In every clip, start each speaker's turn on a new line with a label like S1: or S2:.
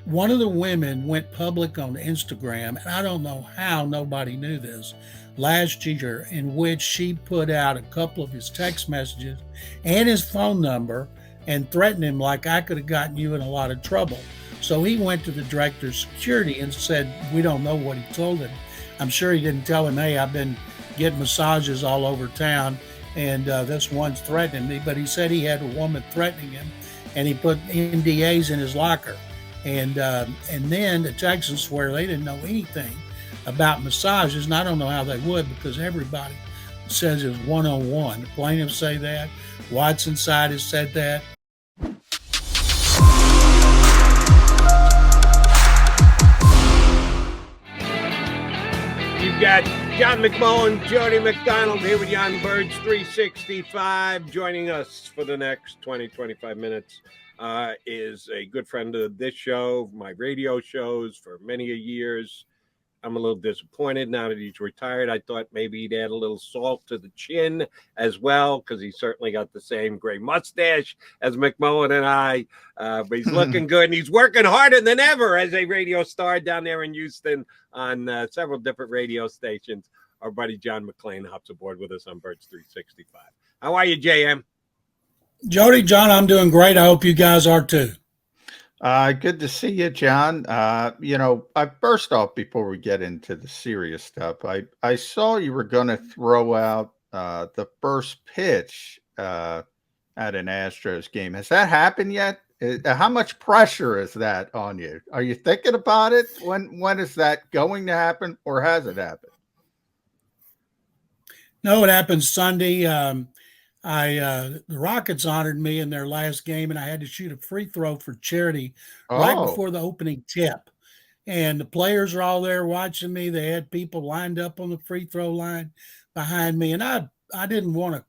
S1: one of the women went public on Instagram, and I don't know how nobody knew this last year, in which she put out a couple of his text messages and his phone number and threatened him like I could have gotten you in a lot of trouble. So he went to the director of security and said, we don't know what he told him. I'm sure he didn't tell him, hey, I've been getting massages all over town and this one's threatening me. But he said he had a woman threatening him and he put NDAs in his locker. And then the Texans swear they didn't know anything about massages, and I don't know how they would because everybody says it's 101. The plaintiffs say that. Watson's side has said that.
S2: You've got John McMullen, Jody McDonald here with you on Birds 365. Joining us for the next 25 minutes is a good friend of this show, my radio shows for many years. I'm a little disappointed now that he's retired. I thought maybe he'd add a little salt to the chin as well, because he certainly got the same gray mustache as McMullen and I. But he's looking good, and he's working harder than ever as a radio star down there in Houston on several different radio stations. Our buddy John McClain hops aboard with us on Birds 365. How are you, JM?
S1: Jody, John, I'm doing great. I hope you guys are too.
S3: Good to see you, John. First off, before we get into the serious stuff, I saw you were going to throw out the first pitch at an Astros game. Has that happened yet? How much pressure is that on you? Are you thinking about it? When is that going to happen, or has it happened?
S1: No, it happened Sunday. The Rockets honored me in their last game, and I had to shoot a free throw for charity right before the opening tip. And the players are all there watching me. They had people lined up on the free throw line behind me, and I didn't want to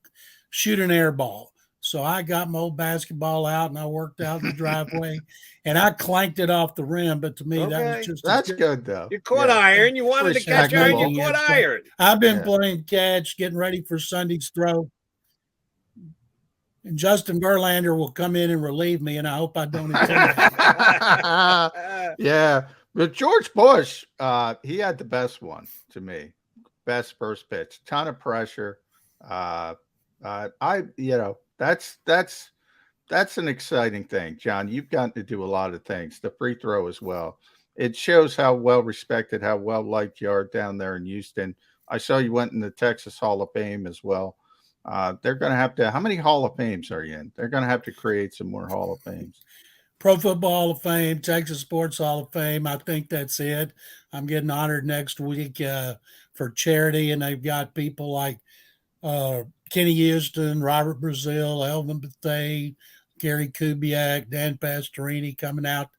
S1: shoot an air ball. So I got my old basketball out, and I worked out in the driveway, and I clanked it off the rim. But to me, that was just
S3: that's good, though.
S2: You caught iron. You wanted to catch iron. You caught iron.
S1: I've been playing catch, getting ready for Sunday's throw. And Justin Verlander will come in and relieve me, and I hope I don't intimidate him.
S3: Yeah. But George Bush, he had the best one to me. Best first pitch. Ton of pressure. That's an exciting thing, John. You've gotten to do a lot of things. The free throw as well. It shows how well respected, how well liked you are down there in Houston. I saw you went in the Texas Hall of Fame as well. They're going to have to, how many Hall of Fames are you in? They're going to have to create some more Hall of Fames.
S1: Pro Football Hall of Fame, Texas Sports Hall of Fame. I think that's it. I'm getting honored next week for charity, and they've got people like Kenny Houston, Robert Brazil, Elvin Bethea, Gary Kubiak, Dan Pastorini coming out.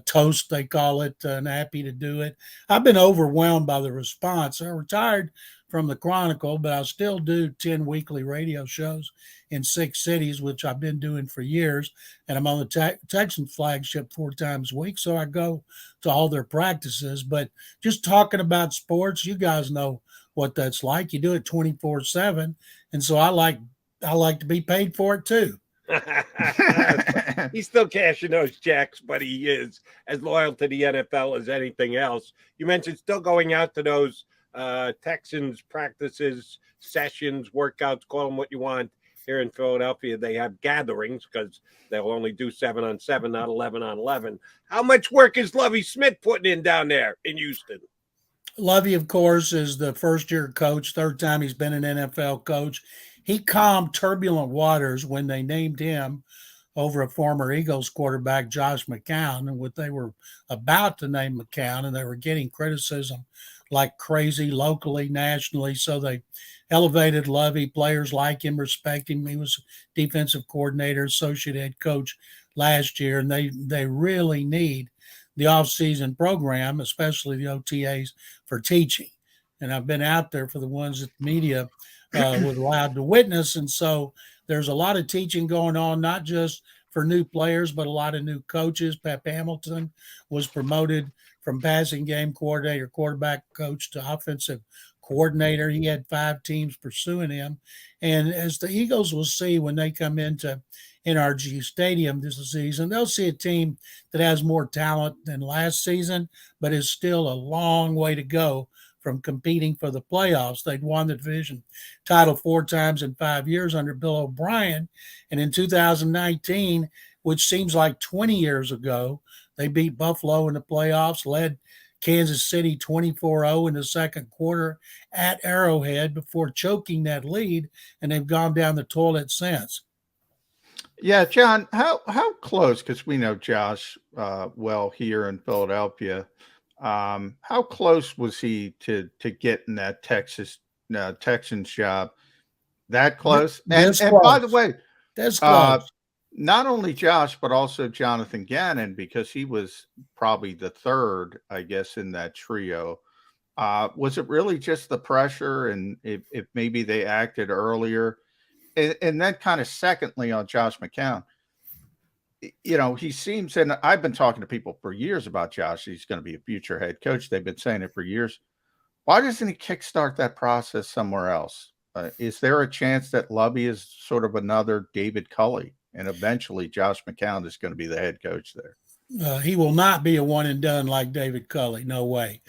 S1: Toast, they call it, and happy to do it. I've been overwhelmed by the response. I retired from the Chronicle, but I still do 10 weekly radio shows in 6 cities, which I've been doing for years. And I'm on the Texan flagship 4 times a week, so I go to all their practices. But just talking about sports, you guys know what that's like. You do it 24/7, and so I like to be paid for it too.
S2: He's still cashing those checks, but he is as loyal to the NFL as anything else. You mentioned still going out to those Texans practices, sessions, workouts, call them what you want. Here in Philadelphia, they have gatherings because they'll only do 7-on-7, not 11-on-11. How much work is Lovie Smith putting in down there in Houston?
S1: Lovie, of course, is the first-year coach, third time he's been an NFL coach. He calmed turbulent waters when they named him over a former Eagles quarterback, Josh McCown, and what they were about to name McCown, and they were getting criticism like crazy locally, nationally. So they elevated Lovie. Players like him, respect him. He was defensive coordinator, associate head coach last year, and they really need the off-season program, especially the OTAs, for teaching. And I've been out there for the ones that the media was allowed to witness. And so there's a lot of teaching going on, not just for new players, but a lot of new coaches. Pep Hamilton was promoted from passing game coordinator, quarterback coach to offensive coordinator. He had 5 teams pursuing him. And as the Eagles will see when they come into NRG Stadium this season, they'll see a team that has more talent than last season, but is still a long way to go from competing for the playoffs. They'd won the division title 4 times in 5 years under Bill O'Brien. And in 2019, which seems like 20 years ago, they beat Buffalo in the playoffs, led Kansas City 24-0 in the second quarter at Arrowhead before choking that lead, and they've gone down the toilet since.
S3: Yeah, John, how close, because we know Josh well here in Philadelphia, how close was he to getting that Texans job? That close? And
S1: close.
S3: By the way,
S1: That's close.
S3: Not only Josh, but also Jonathan Gannon, because he was probably the third, I guess, in that trio. Was it really just the pressure, and if maybe they acted earlier? And then kind of secondly on Josh McCown, he seems, and I've been talking to people for years about Josh. He's going to be a future head coach. They've been saying it for years. Why doesn't he kickstart that process somewhere else? Is there a chance that Lovey is sort of another David Culley, and eventually Josh McCown is going to be the head coach there?
S1: He will not be a one and done like David Culley. No way.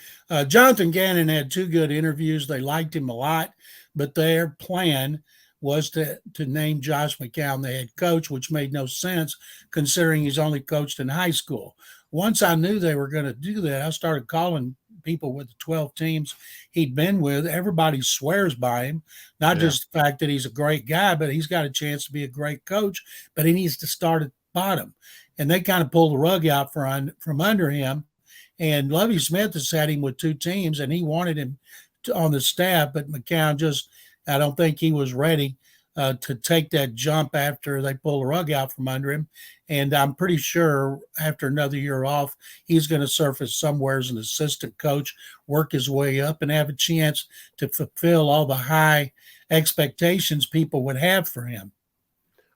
S1: Jonathan Gannon had 2 good interviews. They liked him a lot, but their plan was to name Josh McCown the head coach, which made no sense considering he's only coached in high school. Once I knew they were going to do that, I started calling people with the 12 teams he'd been with. Everybody swears by him, not just the fact that he's a great guy, but he's got a chance to be a great coach, but he needs to start at the bottom. And they kind of pulled the rug out from under him. And Lovie Smith has had him with 2 teams, and he wanted him on the staff, but McCown I don't think he was ready to take that jump after they pull the rug out from under him. And I'm pretty sure after another year off, he's going to surface somewhere as an assistant coach, work his way up, and have a chance to fulfill all the high expectations people would have for him.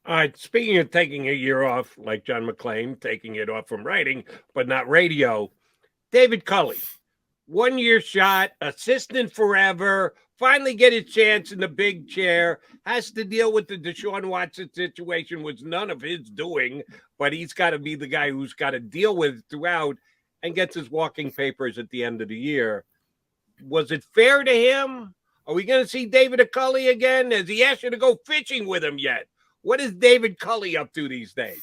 S2: All right. Speaking of taking a year off, like John McClain, taking it off from writing, but not radio, David Culley, 1 year shot, assistant forever, finally get his chance in the big chair, has to deal with the Deshaun Watson situation, was none of his doing, but he's got to be the guy who's got to deal with it throughout, and gets his walking papers at the end of the year. Was it fair to him? Are we going to see David Culley again? Has he asked you to go fishing with him yet? What is David Culley up to these days?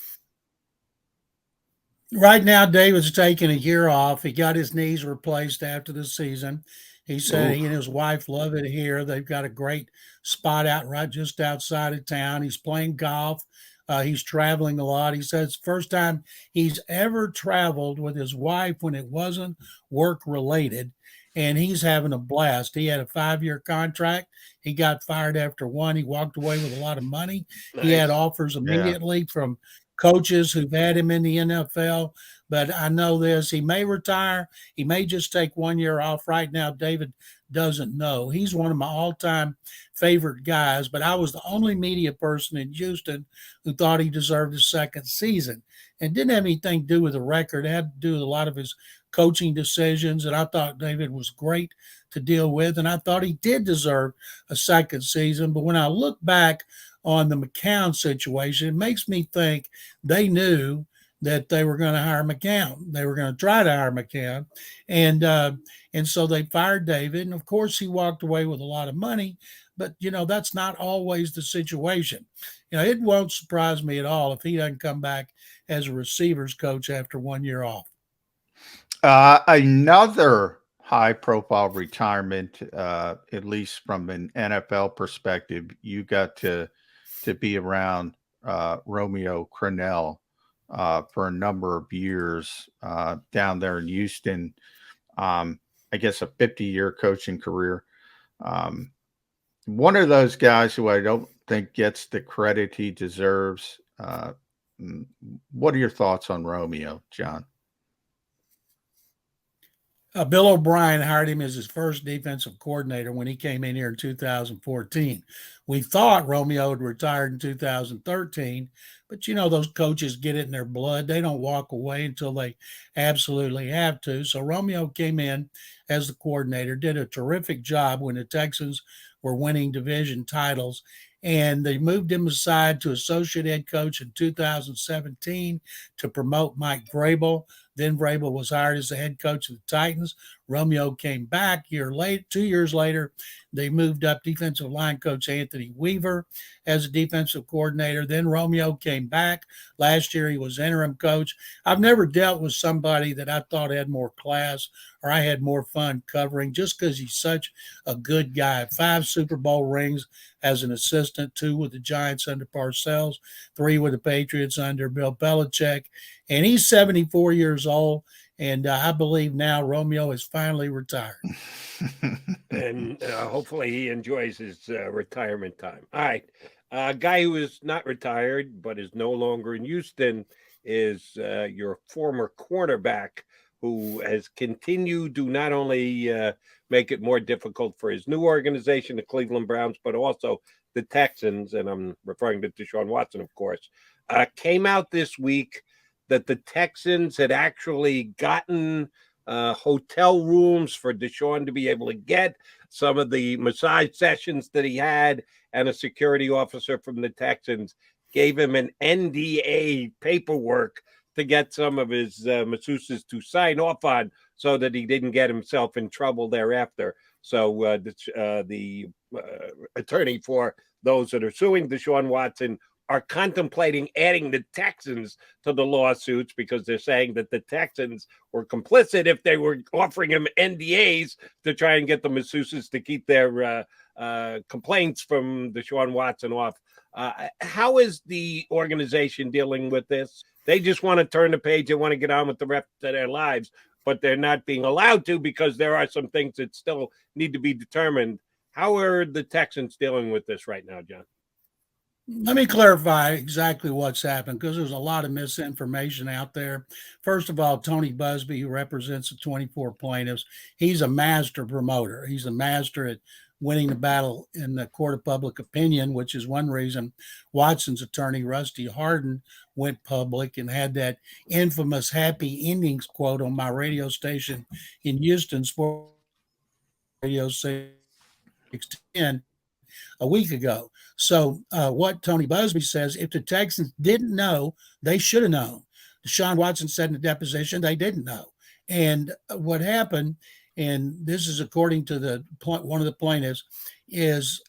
S1: Right now, David's taking a year off. He got his knees replaced after the season. He said he and his wife love it here. They've got a great spot out right just outside of town. He's playing golf. He's traveling a lot. He said it's the first time he's ever traveled with his wife when it wasn't work related, and he's having a blast. He had a 5-year contract. He got fired after 1. He walked away with a lot of money. Nice. He had offers immediately from coaches who've had him in the NFL. But I know this, he may retire. He may just take 1 year off. Right now, David doesn't know. He's one of my all-time favorite guys, but I was the only media person in Houston who thought he deserved a second season. And didn't have anything to do with the record. It had to do with a lot of his coaching decisions, and I thought David was great to deal with, and I thought he did deserve a second season. But when I look back on the McCown situation, it makes me think they knew that they were going to hire McCown. They were going to try to hire McCown. And so they fired David. And of course, he walked away with a lot of money. But, that's not always the situation. It won't surprise me at all if he doesn't come back as a receivers coach after 1 year off.
S3: Another high-profile retirement, at least from an NFL perspective, you got to be around Romeo Crennel for a number of years down there in Houston. I guess a 50-year coaching career. One of those guys who I don't think gets the credit he deserves. What are your thoughts on Romeo, John?
S1: Bill O'Brien hired him as his first defensive coordinator when he came in here in 2014. We thought Romeo had retired in 2013, but those coaches get it in their blood. They don't walk away until they absolutely have to. So Romeo came in as the coordinator, did a terrific job when the Texans were winning division titles. And they moved him aside to associate head coach in 2017 to promote Mike Vrabel. Then Vrabel was hired as the head coach of the Titans. Romeo came back 2 years later. They moved up defensive line coach Anthony Weaver as a defensive coordinator. Then Romeo came back. Last year he was interim coach. I've never dealt with somebody that I thought had more class or I had more fun covering just because he's such a good guy. 5 Super Bowl rings as an assistant, 2 with the Giants under Parcells, 3 with the Patriots under Bill Belichick. And he's 74 years old. And I believe now Romeo is finally retired.
S2: And hopefully he enjoys his retirement time. All right. A guy who is not retired but is no longer in Houston is your former cornerback, who has continued to not only make it more difficult for his new organization, the Cleveland Browns, but also the Texans, and I'm referring to Deshaun Watson, of course, came out this week that the Texans had actually gotten hotel rooms for Deshaun to be able to get some of the massage sessions that he had, and a security officer from the Texans gave him an NDA paperwork to get some of his masseuses to sign off on so that he didn't get himself in trouble thereafter. So the attorney for those that are suing Deshaun Watson are contemplating adding the Texans to the lawsuits because they're saying that the Texans were complicit if they were offering him NDAs to try and get the masseuses to keep their complaints from Deshaun Watson off. How is the organization dealing with this? They just want to turn the page. They want to get on with the rest of their lives, but they're not being allowed to because there are some things that still need to be determined. How are the Texans dealing with this right now, John?
S1: Let me clarify exactly what's happened because there's a lot of misinformation out there. First of all, Tony Busby, who represents the 24 plaintiffs, he's a master promoter. He's a master at winning the battle in the court of public opinion, which is one reason Watson's attorney, Rusty Hardin, went public and had that infamous happy endings quote on my radio station in Houston, Sports Radio 610, a week ago. So what Tony Busby says, if the Texans didn't know, they should have known. Deshaun Watson said in the deposition they didn't know. And what happened, and this is according to one of the plaintiffs, is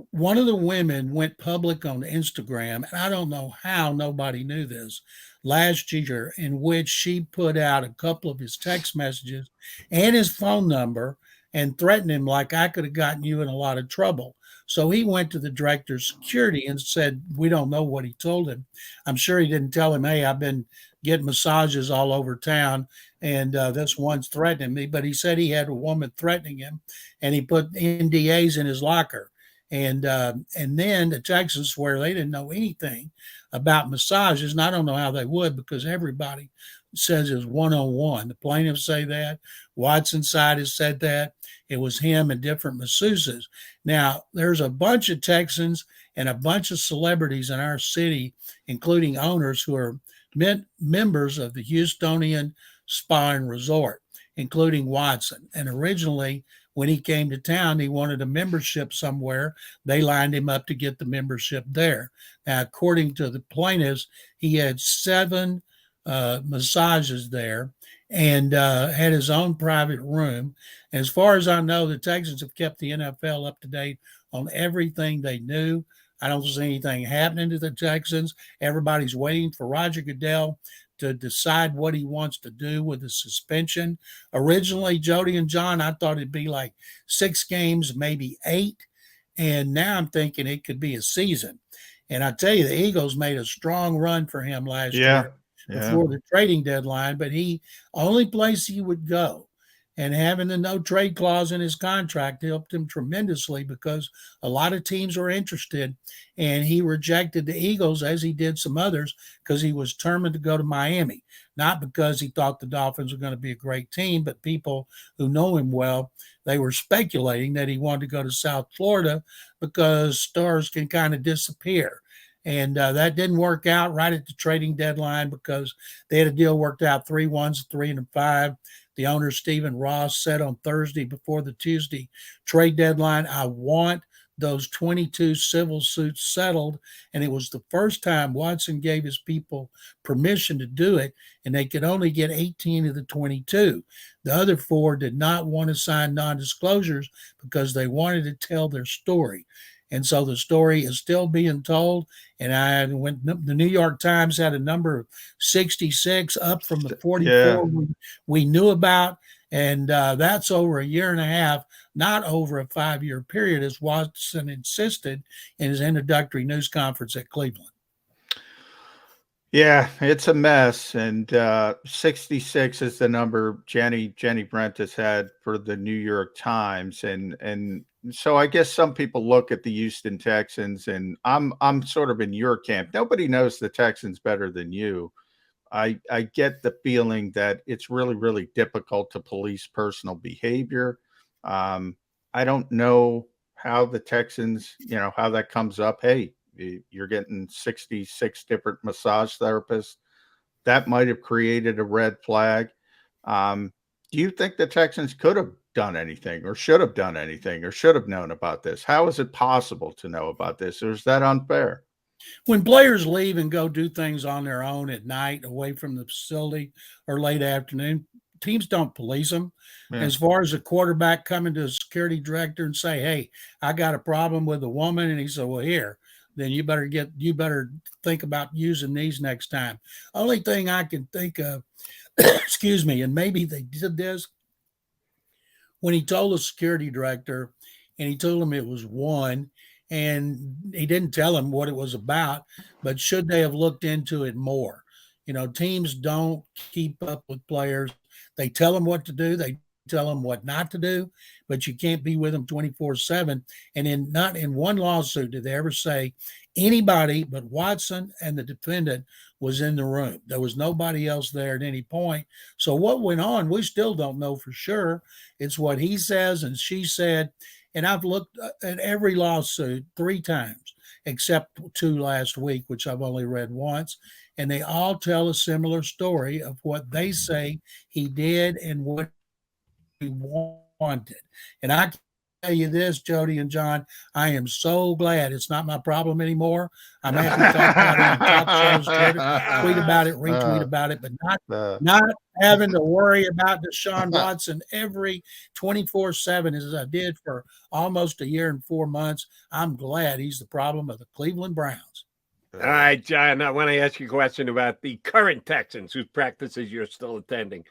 S1: one of the women went public on Instagram, and I don't know how nobody knew this, last year, in which she put out a couple of his text messages and his phone number and threatened him like, I could have gotten you in a lot of trouble. So he went to the director of security and said, we don't know what he told him. I'm sure he didn't tell him, hey, I've been getting massages all over town, and this one's threatening me. But he said he had a woman threatening him, and he put NDAs in his locker. And then the Texans swear they didn't know anything about massages, and I don't know how they would because everybody says it's one-on-one. The plaintiffs say that. Watson's side has said that. It was him and different masseuses. Now, there's a bunch of Texans and a bunch of celebrities in our city, including owners who are members of the Houstonian Spa and Resort, including Watson. And originally, when he came to town, he wanted a membership somewhere. They lined him up to get the membership there. Now, according to the plaintiffs, he had 7 massages there and had his own private room. As far as I know, the Texans have kept the NFL up to date on everything they knew. I don't see anything happening to the Texans. Everybody's waiting for Roger Goodell to decide what he wants to do with the suspension. Originally, Jody and John, I thought it'd be like 6 games, maybe 8. And now I'm thinking it could be a season. And I tell you, the Eagles made a strong run for him last year before the trading deadline, but only place he would go. And having the no trade clause in his contract helped him tremendously because a lot of teams were interested. And he rejected the Eagles, as he did some others, because he was determined to go to Miami. Not because he thought the Dolphins were going to be a great team, but people who know him well, they were speculating that he wanted to go to South Florida because stars can kind of disappear. And that didn't work out right at the trading deadline because they had a deal worked out 3-1, 3-5. The owner, Stephen Ross, said on Thursday before the Tuesday trade deadline, I want those 22 civil suits settled. And it was the first time Watson gave his people permission to do it, and they could only get 18 of the 22. The other 4 did not want to sign non-disclosures because they wanted to tell their story. And so the story is still being told. And when the New York Times had a number of 66, up from the 44 we knew about. And that's over a year and a half, not over a 5-year period, as Watson insisted in his introductory news conference at Cleveland.
S3: Yeah, it's a mess. And 66 is the number Jenny Brent has had for the New York Times. And so I guess some people look at the Houston Texans, and I'm sort of in your camp. Nobody knows the Texans better than you. I get the feeling that it's really, really difficult to police personal behavior. I don't know how the Texans, how that comes up. Hey, you're getting 66 different massage therapists. That might have created a red flag. Do you think the Texans could have done anything or should have done anything or should have known about this? How is it possible to know about this? Or is that unfair?
S1: When players leave and go do things on their own at night away from the facility or late afternoon, teams don't police them.
S3: Yeah.
S1: As far as a quarterback coming to a security director and say, hey, I got a problem with a woman. And he said, well, here, then you better think about using these next time. Only thing I can think of, excuse me, and maybe they did this when he told the security director, and he told him it was one, and he didn't tell him what it was about, but should they have looked into it more? Teams don't keep up with players. They tell them what to do. They tell them what not to do, but you can't be with them 24/7. And not in one lawsuit did they ever say anybody but Watson and the defendant was in the room. There was nobody else there at any point. So what went on, we still don't know for sure. It's what he says and she said. And I've looked at every lawsuit 3 times, except 2 last week, which I've only read once. And they all tell a similar story of what they say he did and what he wanted. And I can tell you this, Jody and John, I am so glad it's not my problem anymore. I'm happy to talk about it on talk shows, Twitter, tweet about it, retweet about it, but not having to worry about Deshaun Watson every 24/7 as I did for almost a year and 4 months. I'm glad he's the problem of the Cleveland Browns.
S2: All right, John, I want to ask you a question about the current Texans whose practices you're still attending.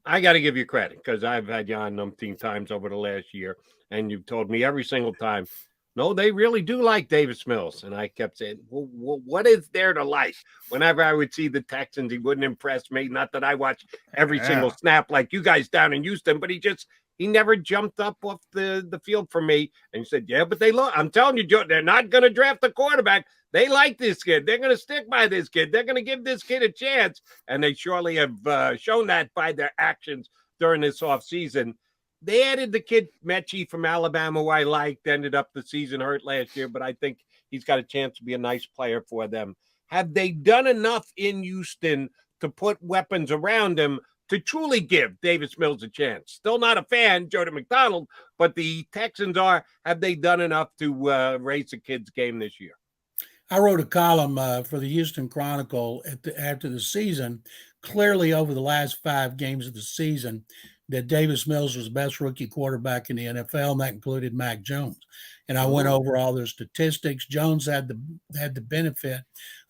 S2: I got to give you credit because I've had you on umpteen times over the last year, and you've told me every single time, no, they really do like Davis Mills. And I kept saying, well, what is there to like? Whenever I would see the Texans, he wouldn't impress me. Not that I watch every single snap like you guys down in Houston, but he never jumped up off the field for me. And you said, yeah, but I'm telling you, Joe, they're not going to draft a quarterback. They like this kid. They're going to stick by this kid. They're going to give this kid a chance. And they surely have shown that by their actions during this offseason. They added the kid Mechie from Alabama, who I liked, ended up the season hurt last year, but I think he's got a chance to be a nice player for them. Have they done enough in Houston to put weapons around him to truly give Davis Mills a chance? Still not a fan, Jody McDonald, but the Texans are. Have they done enough to raise the kid's game this year?
S1: I wrote a column for the Houston Chronicle after the season, clearly over the last 5 games of the season, that Davis Mills was the best rookie quarterback in the NFL, and that included Mac Jones. and I went over all their statistics. Jones had the benefit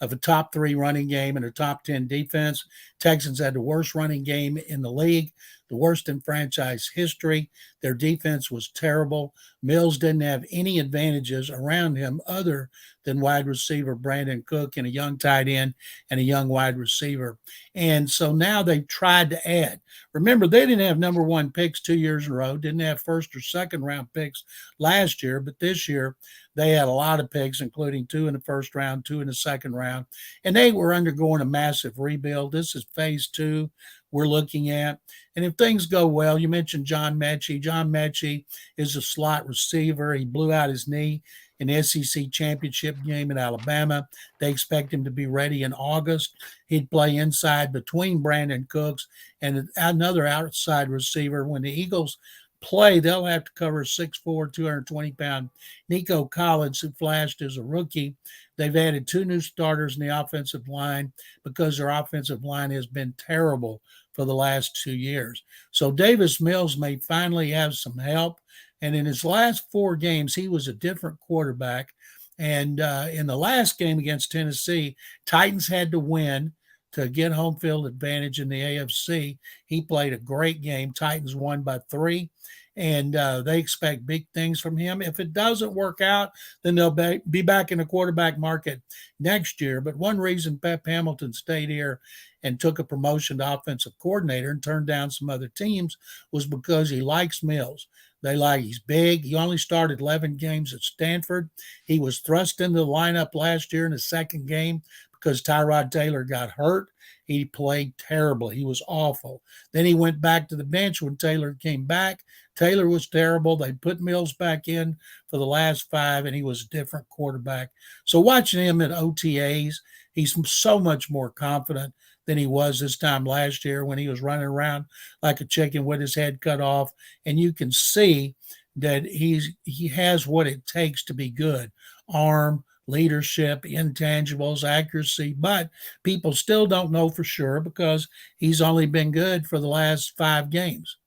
S1: of a top 3 running game and a top 10 defense. Texans had the worst running game in the league, the worst in franchise history. Their defense was terrible. Mills didn't have any advantages around him other than wide receiver Brandon Cook and a young tight end and a young wide receiver. And so now they've tried to add. Remember, they didn't have number 1 picks 2 years in a row, didn't have first or second round picks last year, but this year they had a lot of picks, including 2 in the first round, 2 in the second round, and they were undergoing a massive rebuild. This is phase 2 we're looking at. And if things go well, you mentioned John Mechie. John Mechie is a slot receiver. He blew out his knee in the SEC championship game in Alabama. They expect him to be ready in August. He'd play inside between Brandon Cooks and another outside receiver. When the Eagles play, they'll have to cover 6'4", 220-pound Nico Collins, who flashed as a rookie. They've added 2 new starters in the offensive line because their offensive line has been terrible for the last 2 years. So Davis Mills may finally have some help. And in his last 4 games, he was a different quarterback. And in the last game against Tennessee, Titans had to win to get home field advantage in the AFC. He played a great game. Titans won by 3. And they expect big things from him. If it doesn't work out, then they'll be back in the quarterback market next year. But one reason Pep Hamilton stayed here and took a promotion to offensive coordinator and turned down some other teams was because he likes Mills. He's big. He only started 11 games at Stanford. He was thrust into the lineup last year in the second game because Tyrod Taylor got hurt. He played terribly. He was awful. Then he went back to the bench when Taylor came back. Taylor was terrible. They put Mills back in for the last 5, and he was a different quarterback. So watching him at OTAs, he's so much more confident than he was this time last year when he was running around like a chicken with his head cut off. And you can see that he has what it takes to be good. Arm, leadership, intangibles, accuracy, but people still don't know for sure because he's only been good for the last 5 games.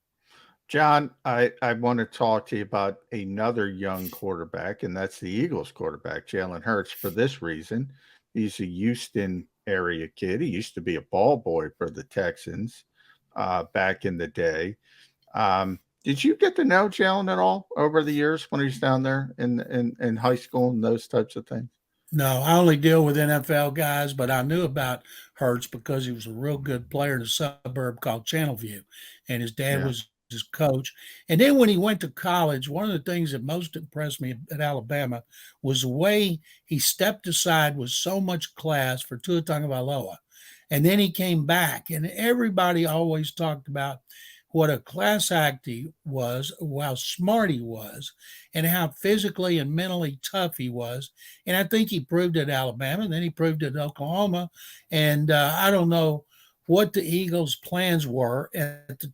S3: John, I want to talk to you about another young quarterback, and that's the Eagles quarterback, Jalen Hurts, for this reason. He's a Houston area kid. He used to be a ball boy for the Texans back in the day. Did you get to know Jalen at all over the years when he was down there in high school and those types of things?
S1: No, I only deal with NFL guys, but I knew about Hurts because he was a real good player in a suburb called Channelview, and his dad was his coach. And then when he went to college, one of the things that most impressed me at Alabama was the way he stepped aside with so much class for Tua Tagovailoa. And then he came back, and everybody always talked about what a class act he was, how smart he was, and how physically and mentally tough he was. And I think he proved it at Alabama, and then he proved it at Oklahoma. And I don't know what the Eagles' plans were at the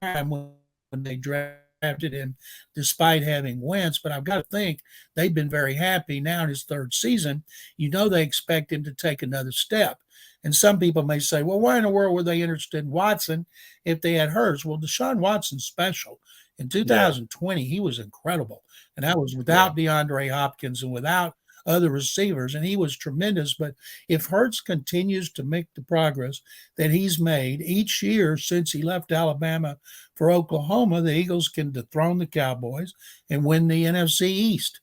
S1: time when they drafted him, despite having Wentz. But I've got to think they've been very happy now in his 3rd season. You know they expect him to take another step. And some people may say, well, why in the world were they interested in Watson if they had Hurts? Well, Deshaun Watson's special. In 2020, he was incredible. And that was without DeAndre Hopkins and without other receivers, and he was tremendous. But if Hurts continues to make the progress that he's made each year since he left Alabama for Oklahoma, the Eagles can dethrone the Cowboys and win the NFC East.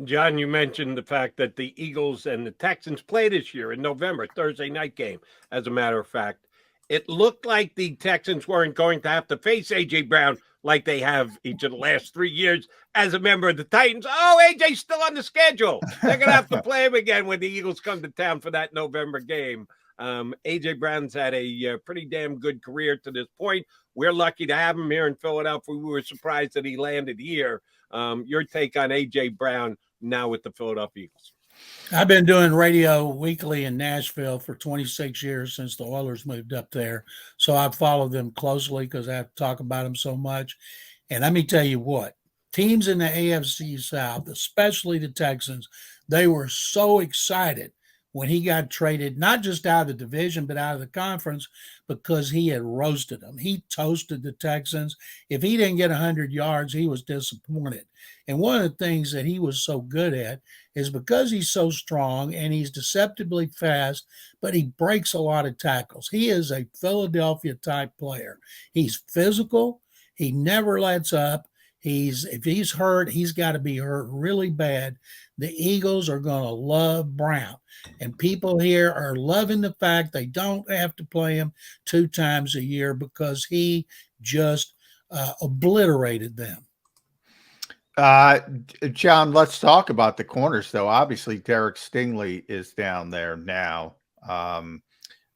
S2: John, you mentioned the fact that the Eagles and the Texans play this year in November, Thursday night game. As a matter of fact, it looked like the Texans weren't going to have to face A.J. Brown like they have each of the last 3 years as a member of the Titans. Oh, A.J.'s still on the schedule. They're going to have to play him again when the Eagles come to town for that November game. A.J. Brown's had a pretty damn good career to this point. We're lucky to have him here in Philadelphia. We were surprised that he landed here. Your take on A.J. Brown now with the Philadelphia Eagles?
S1: I've been doing radio weekly in Nashville for 26 years since the Oilers moved up there. So I've followed them closely because I have to talk about them so much. And let me tell you what, teams in the AFC South, especially the Texans, they were so excited when he got traded, not just out of the division, but out of the conference, because he had roasted them. He toasted the Texans. If he didn't get 100 yards, he was disappointed. And one of the things that he was so good at is because he's so strong and he's deceptively fast, but he breaks a lot of tackles. He is a Philadelphia type player. He's physical. He never lets up. If he's hurt, he's got to be hurt really bad. The Eagles are going to love Brown. And people here are loving the fact they don't have to play him 2 times a year because he just obliterated them.
S3: John, let's talk about the corners, though. Obviously, Derek Stingley is down there now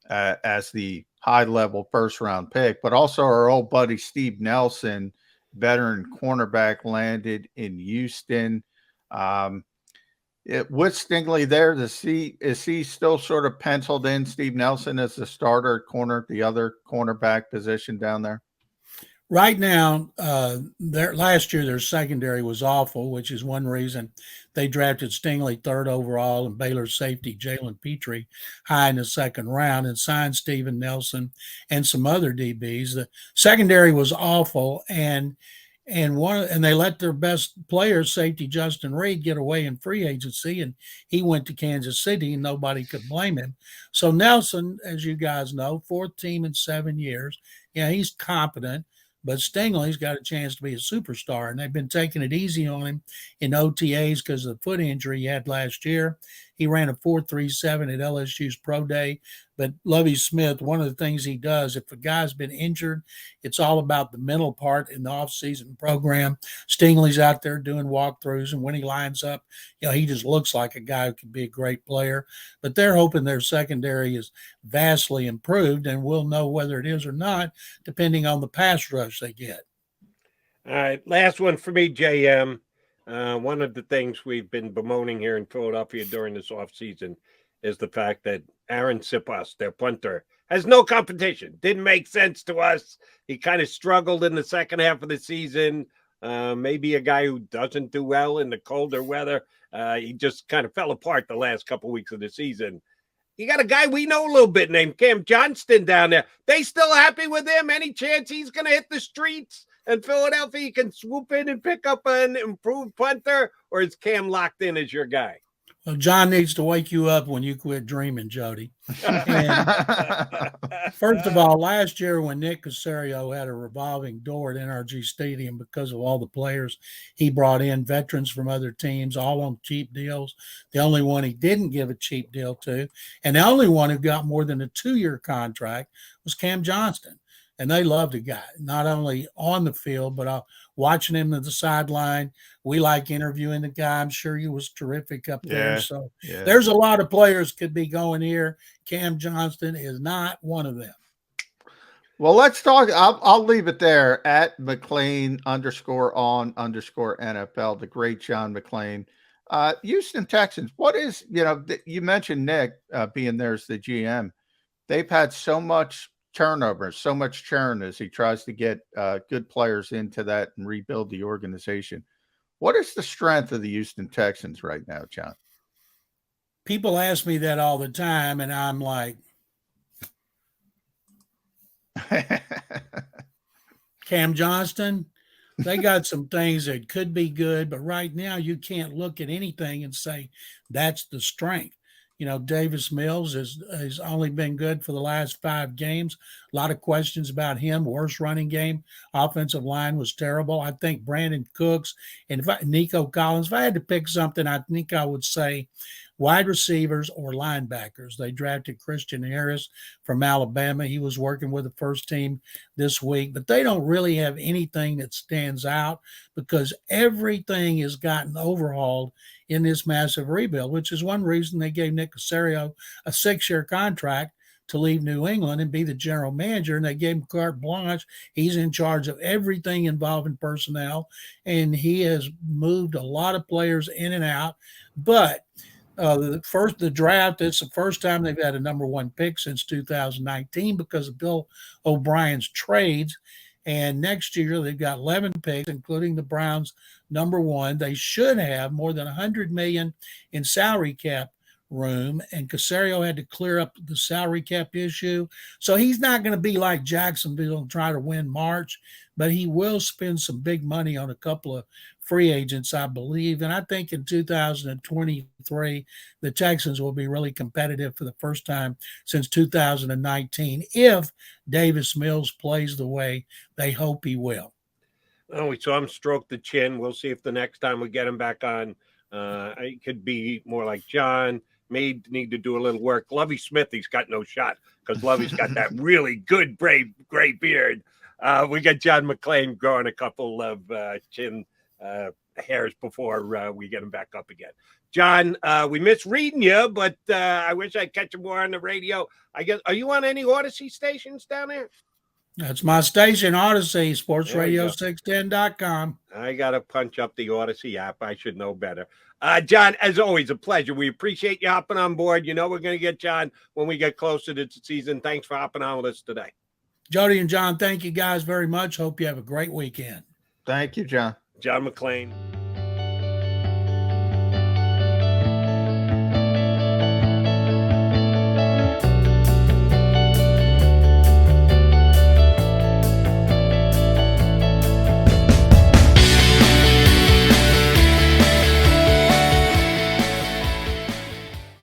S3: as the high-level first-round pick, but also our old buddy Steve Nelson, veteran cornerback, landed in Houston. With Stingley there, is he still sort of penciled in, Steve Nelson, as the starter corner, the other cornerback position down there?
S1: Right now, last year their secondary was awful, which is one reason they drafted Stingley 3rd overall and Baylor safety Jalen Petrie high in the 2nd round and signed Steven Nelson and some other DBs. The secondary was awful, and they let their best player, safety Justin Reed, get away in free agency, and he went to Kansas City, and nobody could blame him. So Nelson, as you guys know, 4th team in 7 years. Yeah, he's competent. But Stingley's got a chance to be a superstar, and they've been taking it easy on him in OTAs because of the foot injury he had last year. He ran a 4.37 at LSU's Pro Day. But Lovie Smith, one of the things he does, if a guy's been injured, it's all about the mental part in the offseason program. Stingley's out there doing walkthroughs, and when he lines up, he just looks like a guy who could be a great player. But they're hoping their secondary is vastly improved, and we'll know whether it is or not, depending on the pass rush they get.
S2: All right, last one for me, JM. One of the things we've been bemoaning here in Philadelphia during this offseason is the fact that Aaron Sipas, their punter, has no competition. Didn't make sense to us. He kind of struggled in the second half of the season. Maybe a guy who doesn't do well in the colder weather. He just kind of fell apart the last couple weeks of the season. You got a guy we know a little bit named Cam Johnston down there. They still happy with him? Any chance he's going to hit the streets in Philadelphia? He can swoop in and pick up an improved punter, or is Cam locked in as your guy?
S1: Well, John needs to wake you up when you quit dreaming, Jody. And first of all, last year when Nick Caserio had a revolving door at NRG Stadium because of all the players he brought in, veterans from other teams, all on cheap deals. The only one he didn't give a cheap deal to, and the only one who got more than a 2-year contract was Cam Johnston. And they loved the guy, not only on the field, but watching him at the sideline. We like interviewing the guy. I'm sure he was terrific up there. So there's a lot of players could be going here. Cam Johnston is not one of them.
S3: Well, let's talk. I'll leave it there at McClain _on_NFL, the great John McClain. Houston Texans, what is, you mentioned Nick being there as the GM. They've had so much turnover, so much churn as he tries to get good players into that and rebuild the organization. What is the strength of the Houston Texans right now, John?
S1: People ask me that all the time, and I'm like, Cam Johnston, they got some things that could be good, but right now you can't look at anything and say that's the strength. Davis Mills has only been good for the last 5 games. A lot of questions about him. Worst running game. Offensive line was terrible. I think Brandon Cooks and Nico Collins, if I had to pick something, I think I would say wide receivers or linebackers. They drafted Christian Harris from Alabama. He was working with the first team this week, but they don't really have anything that stands out because everything has gotten overhauled in this massive rebuild, which is one reason they gave Nick Caserio a 6-year contract to leave New England and be the general manager, and they gave him carte blanche. He's in charge of everything involving personnel, and he has moved a lot of players in and out. But the draft, it's the first time they've had a number 1 pick since 2019 because of Bill O'Brien's trades. And next year they've got 11 picks, including the Browns number 1. They should have more than $100 million in salary cap room, and Caserio had to clear up the salary cap issue. So he's not going to be like Jacksonville and try to win March, but he will spend some big money on a couple of free agents, I believe. And I think in 2023, the Texans will be really competitive for the first time since 2019 if Davis Mills plays the way they hope he will.
S2: Oh, we saw him stroke the chin. We'll see if the next time we get him back on, it could be more like John. May need to do a little work. Lovey Smith, he's got no shot because Lovey's got that really good, brave, gray beard. We got John McClain growing a couple of chin hairs before we get him back up again. John, we miss reading you, but I wish I'd catch you more on the radio. I guess, are you on any Odyssey stations down there?
S1: That's my station, Odyssey, sportsradio610.com.
S2: I got to punch up the Odyssey app. I should know better. John, as always, a pleasure. We appreciate you hopping on board. You know we're going to get John when we get closer to the season. Thanks for hopping on with us today.
S1: Jody and John, thank you guys very much. Hope you have a great weekend.
S3: Thank you, John.
S2: John McClain.